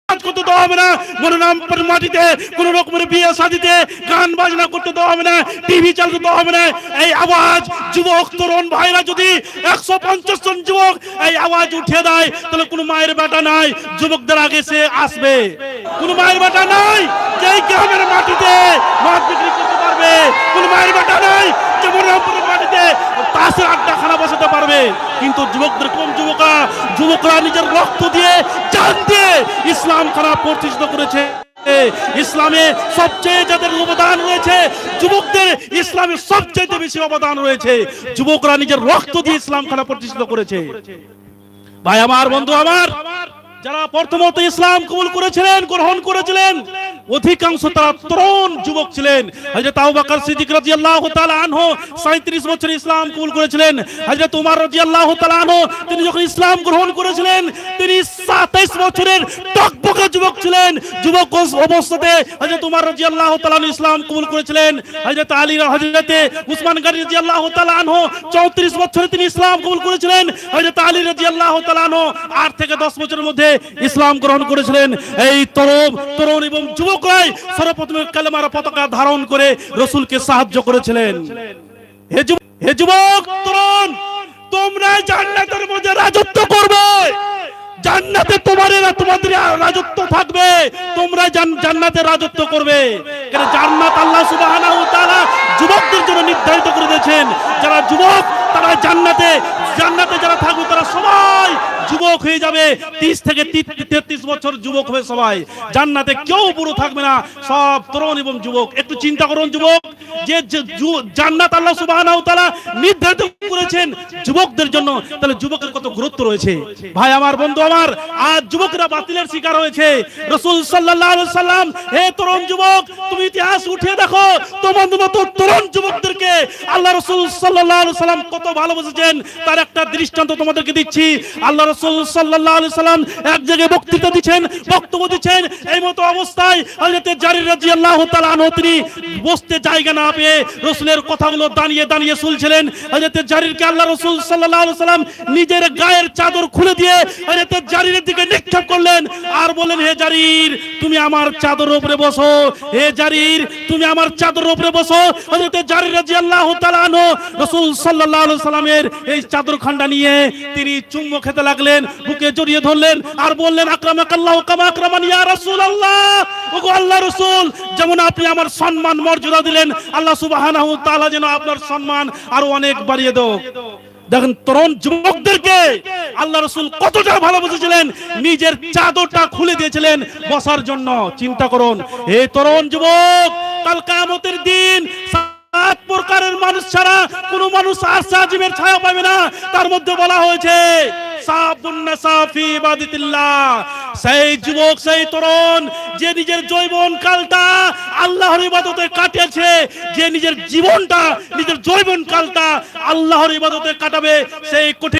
করতে দেওয়া হবে না, মনোনাম মাটিতে কোন রকমের বিয়ে শাদিতে গান বাজনা করতে দেওয়া হবে না, টিভি চালাতে দেওয়া হবে না। এই আওয়াজ যুবক তরুণ ভাইরা যদি 150 জন যুবক এই আওয়াজ উঠে দেয়, তাহলে কোন মায়ের বেটা নাই যুবকদের আগে সে আসবে? কোন মায়ের বেটা নাই যে এই গ্রামের মাটিতে মদ বিক্রি করতে পারবে? কোন মায়ের বেটা নাই যে মনোনামপুরের মাটিতে তাসের আড্ডা খানা বসাতে পারবে? কিন্তু যুবকদের কোন যুবকরা নিজের রক্ত দিয়ে জান দিয়ে ইসলাম খানা প্রতিষ্ঠিত করেছে। ইসলামে সবচেয়ে যাদের অবদান রয়েছে যুবকদের, ইসলামের সবচেয়ে বেশি অবদান রয়েছে যুবকরা নিজের রক্ত দিয়ে ইসলাম খানা প্রতিষ্ঠিত করেছে। ভাই আমার, বন্ধু আমার, যারা প্রথমত ইসলাম কবুল করেছিলেন, গ্রহণ করেছিলেন, অধিকাংশ তারা তরুণ যুবক ছিলেন। হযরত আবু বকর সিদ্দিক রাদিয়াল্লাহু তাআলা আনহু 37 বছরে ইসলাম কবুল করেছিলেন। হযরত ওমর রাদিয়াল্লাহু তাআলা আনহু তিনি যখন ইসলাম গ্রহণ করেছিলেন তিনি 27 বছরের টকবকে যুবক ছিলেন। যুবক অবস্থাতে হযরত ওমর রাদিয়াল্লাহু তাআলা আনহু ইসলাম কবুল করেছিলেন। হযরত আলী, হযরত উসমান গনি রাদিয়াল্লাহু তাআলা আনহু 34 বছরে তিনি ইসলাম কবুল করেছিলেন। হযরত আলী রাদিয়াল্লাহু তাআলা আনহু 8 থেকে 10 বছরের মধ্যে ইসলাম গ্রহণ করেছিলেন। এই তরুণ এবং যুবকরাই সর্বপ্রথম কালেমার পতাকা ধারণ করে রাসূলকে সাহায্য করেছিলেন। হে যুবক তরুণ, তোমরা জান্নাতের মধ্যে রাজত্ব করবে, জান্নাতে তোমাদের রাজত্ব থাকবে, তোমরা জান্নাতে রাজত্ব করবে। কারণ জান্নাত আল্লাহ সুবহানাহু ওয়া তাআলা যুবকদের জন্য নির্ধারিত করে দিয়েছেন। যারা যুবক তারা জান্নাতে যারা থাকবে তারা সবাই যুবক হয়ে যাবে। 30 থেকে 33 বছর যুবক হবে সবাই। জান্নাতে কেউ বুড়ো থাকবে না, সব তরুণ এবং যুবক। একটু চিন্তা করুন যুবক, যে জান্নাত আল্লাহ সুবহানাহু ওয়া তাআলা নির্ধারিত করেছেন যুবকদের জন্য, তাহলে যুবকের কত গুরুত্ব রয়েছে। ভাই আমার, বন্ধু আমার, আজ যুবকরা বাতিলের শিকার হয়েছে। রাসূল সাল্লাল্লাহু আলাইহি সাল্লাম, হে তরুণ যুবক, তুমি ইতিহাস উঠিয়ে দেখো, তোমার মতো তরুণ যুবকদেরকে আল্লাহ রাসূল সাল্লাল্লাহু আলাইহি সাল্লাম কত ভালোবেসেছেন তার একটা দৃষ্টান্ত তোমাদেরকে দিচ্ছি। আল্লাহ রাসূল সাল্লাল্লাহু আলাইহি সাল্লাম এক জায়গায় বক্তব্য দিচ্ছেন। এই মতো অবস্থায় হযরত জারির রাদিয়াল্লাহু তাআলা আনহু তিনি বসতে জায়গা না পেয়ে রাসূলের কথাগুলো দাঁড়িয়ে শুনছিলেন। হযরত জারিরকে আল্লাহ রাসূল সাল্লাল্লাহু আলাইহি সাল্লাম নিজের গায়ের চাদর খুলে দিয়ে হযরত জারিরের দিকে নিক্ষেপ করলেন আর বললেন, হে জারির, তুমি আমার চাদরের উপরে বসো। হে জারির, তুমি আমার চাদরের উপরে বসো। হযরত জারির রাদিয়াল্লাহু তাআলা আনহু রাসূল সাল্লাল্লাহু আলাইহি সাল্লামের এই চাদরখানা নিয়ে তিনি চুম্বন খেতে লাগলেন, বুকে জড়িয়ে ধরলেন আর বললেন, আকরামাকাল্লাহু কামা আকরামানি ইয়া রাসূলুল্লাহ। ওগো আল্লাহর রাসূল, যেমন আপনি আমার সম্মান মর্যাদা দিলেন, আল্লাহ সুবহানাহু ওয়া তাআলা যেন আপনার সম্মান আরো অনেক বাড়িয়ে দেন। দেখেন তরুণ যুবকদেরকে আল্লাহ রাসূল কতটা ভালোবেসেছিলেন, নিজের চাদরটা খুলে দিয়েছিলেন বসার জন্য। চিন্তা করুন, হে তরুণ যুবক, কাল কিয়ামতের দিন 7 প্রকারের মানুষ ছাড়া কোন মানুষ আরশে আজিমের ছায়া পাবে না। তার মধ্যে বলা হয়েছে সাবুন নাসাফি ইবাদাতিল্লাহ, সেই যুবক, সেই তরুণ যে নিজের যৌবন কালটা আল্লাহর ইবাদতে কাটিয়েছে, যে নিজের জীবনটা, নিজের যৌবন কালটা আল্লাহর ইবাদতে কাটাবে, সেই কঠিন